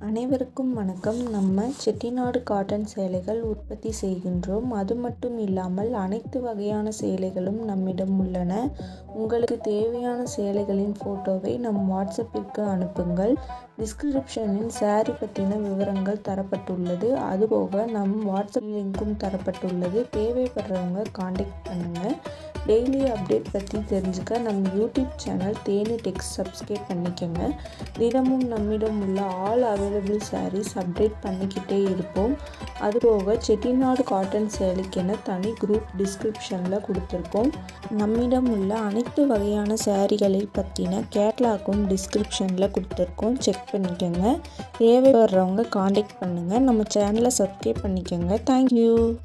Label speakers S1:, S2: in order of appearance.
S1: அனைவருக்கும் வணக்கம். நம்ம செட்டிநாடு காட்டன் சேலைகள் உற்பத்தி செய்கின்றோம். அது மட்டும் இல்லாமல் அனைத்து வகையான சேலைகளும் நம்மிடம் உள்ளன. உங்களுக்கு தேவையான சேலைகளின் ஃபோட்டோவை நம் வாட்ஸ்அப்பிற்கு அனுப்புங்கள். டிஸ்கிரிப்ஷனில் சாரி பற்றின விவரங்கள் தரப்பட்டுள்ளது. அதுபோக நம் வாட்ஸ்அப் லிங்க்கும் தரப்பட்டுள்ளது. தேவைப்படுறவங்க காண்டாக்ட் பண்ணுங்கள். டெய்லி அப்டேட் பற்றி தெரிஞ்சுக்க நம்ம யூடியூப் சேனல் தேனி டெக்ஸ் சப்ஸ்கிரைப் பண்ணிக்கோங்க. தினமும் நம்மிடம் உள்ள ஆல் அவைலபிள் சாரீஸ் அப்டேட் பண்ணிக்கிட்டே இருப்போம். அதுபோக செட்டிநாடு காட்டன் சேலைக்கென தனி குரூப் டிஸ்கிரிப்ஷனில் கொடுத்துருக்கோம். நம்மிடம் உள்ள அனைத்து வகையான சாரீகளை பற்றின கேட்லாக்கும் டிஸ்கிரிப்ஷனில் கொடுத்துருக்கோம். செக் பண்ணிக்கோங்க. தேவைப்படுறவங்க காண்டாக்ட் பண்ணுங்கள். நம்ம சேனலை சப்ஸ்கிரைப் பண்ணிக்கோங்க. தேங்க்யூ.